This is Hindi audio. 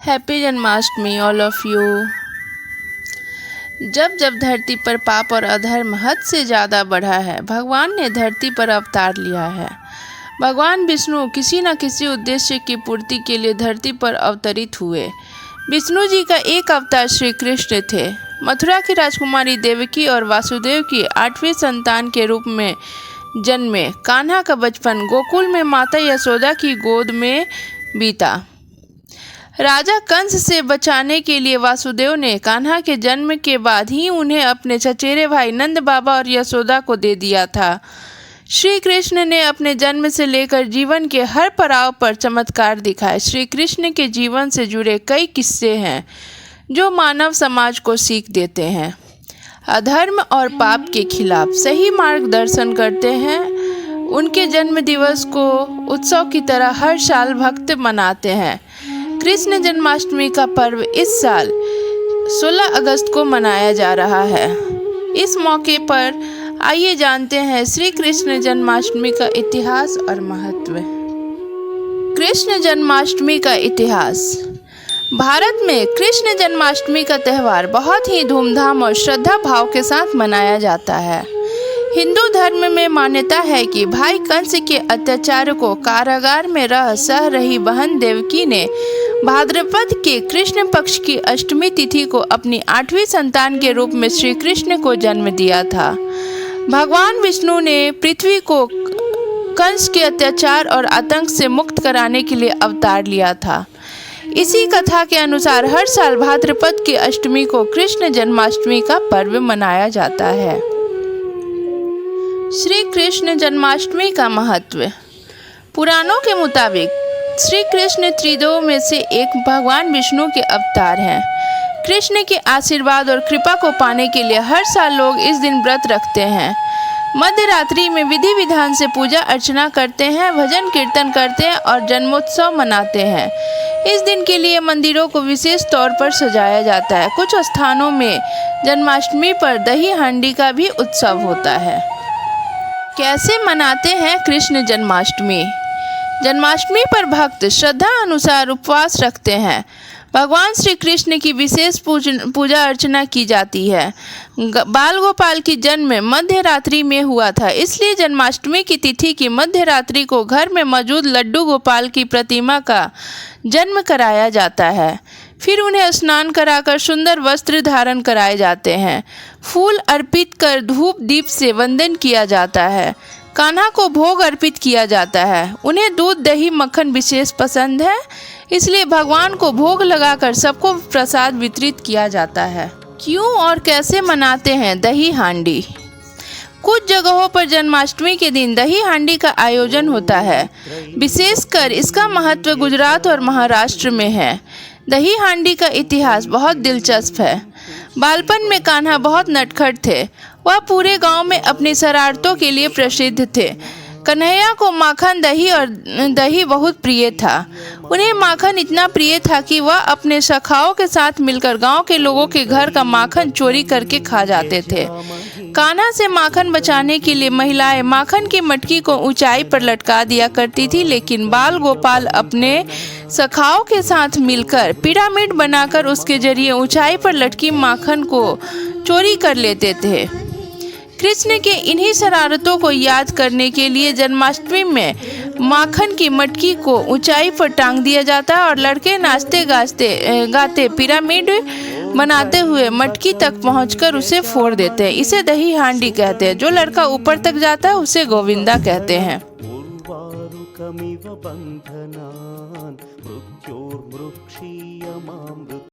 Happy Janmashtami all of you. जब जब धरती पर पाप और अधर्म हद से ज़्यादा बढ़ा है, भगवान ने धरती पर अवतार लिया है। भगवान विष्णु किसी न किसी उद्देश्य की पूर्ति के लिए धरती पर अवतरित हुए। विष्णु जी का एक अवतार श्री कृष्ण थे। मथुरा की राजकुमारी देवकी और वासुदेव की 8वीं संतान के रूप में जन्मे कान्हा का बचपन गोकुल में माता यशोदा की गोद में बीता। राजा कंस से बचाने के लिए वासुदेव ने कान्हा के जन्म के बाद ही उन्हें अपने चचेरे भाई नंद बाबा और यशोदा को दे दिया था। श्री कृष्ण ने अपने जन्म से लेकर जीवन के हर पड़ाव पर चमत्कार दिखाए। श्री कृष्ण के जीवन से जुड़े कई किस्से हैं जो मानव समाज को सीख देते हैं, अधर्म और पाप के खिलाफ सही मार्गदर्शन करते हैं। उनके जन्म दिवस को उत्सव की तरह हर साल भक्त मनाते हैं। कृष्ण जन्माष्टमी का पर्व इस साल 16 अगस्त को मनाया जा रहा है। इस मौके पर आइए जानते हैं श्री कृष्ण जन्माष्टमी का इतिहास और महत्व। कृष्ण जन्माष्टमी का इतिहास। भारत में कृष्ण जन्माष्टमी का त्यौहार बहुत ही धूमधाम और श्रद्धा भाव के साथ मनाया जाता है। हिंदू धर्म में मान्यता है कि भाई कंस के अत्याचार को कारागार में रह सह रही बहन देवकी ने भाद्रपद के कृष्ण पक्ष की अष्टमी तिथि को अपनी 8वीं संतान के रूप में श्री कृष्ण को जन्म दिया था। भगवान विष्णु ने पृथ्वी को कंस के अत्याचार और आतंक से मुक्त कराने के लिए अवतार लिया था। इसी कथा के अनुसार हर साल भाद्रपद की अष्टमी को कृष्ण जन्माष्टमी का पर्व मनाया जाता है। श्री कृष्ण जन्माष्टमी का महत्व। पुराणों के मुताबिक श्री कृष्ण त्रिदेव में से एक भगवान विष्णु के अवतार हैं। कृष्ण के आशीर्वाद और कृपा को पाने के लिए हर साल लोग इस दिन व्रत रखते हैं। मध्य रात्रि में विधि विधान से पूजा अर्चना करते हैं, भजन कीर्तन करते हैं और जन्मोत्सव मनाते हैं। इस दिन के लिए मंदिरों को विशेष तौर पर सजाया जाता है। कुछ स्थानों में जन्माष्टमी पर दही हांडी का भी उत्सव होता है। कैसे मनाते हैं कृष्ण जन्माष्टमी? जन्माष्टमी पर भक्त श्रद्धा अनुसार उपवास रखते हैं। भगवान श्री कृष्ण की विशेष पूजा अर्चना की जाती है। बाल गोपाल की जन्म मध्य रात्रि में हुआ था, इसलिए जन्माष्टमी की तिथि की मध्य रात्रि को घर में मौजूद लड्डू गोपाल की प्रतिमा का जन्म कराया जाता है। फिर उन्हें स्नान कराकर सुंदर वस्त्र धारण कराए जाते हैं। फूल अर्पित कर धूप दीप से वंदन किया जाता है। कान्हा को भोग अर्पित किया जाता है। उन्हें दूध दही मक्खन विशेष पसंद है, इसलिए भगवान को भोग लगाकर सबको प्रसाद वितरित किया जाता है। क्यों और कैसे मनाते हैं दही हांडी? कुछ जगहों पर जन्माष्टमी के दिन दही हांडी का आयोजन होता है। विशेषकर इसका महत्व गुजरात और महाराष्ट्र में है। दही हांडी का इतिहास बहुत दिलचस्प है। बालपन में कान्हा बहुत नटखट थे। वह पूरे गांव में अपनी शरारतों के लिए प्रसिद्ध थे। कन्हैया को माखन दही बहुत प्रिय था। उन्हें माखन इतना प्रिय था कि वह अपने सखाओं के साथ मिलकर गांव के लोगों के घर का माखन चोरी करके खा जाते थे। कान्हा से माखन बचाने के लिए महिलाएं माखन की मटकी को ऊंचाई पर लटका दिया करती थी, लेकिन बाल गोपाल अपने सखाओं के साथ मिलकर पिरामिड बनाकर उसके जरिए ऊंचाई पर लटकी माखन को चोरी कर लेते थे। कृष्ण के इन्हीं शरारतों को याद करने के लिए जन्माष्टमी में माखन की मटकी को ऊंचाई पर टांग दिया जाता है और लड़के नाचते गाते पिरामिड बनाते हुए मटकी तक पहुंचकर उसे फोड़ देते हैं। इसे दही हांडी कहते हैं। जो लड़का ऊपर तक जाता है उसे गोविंदा कहते हैं।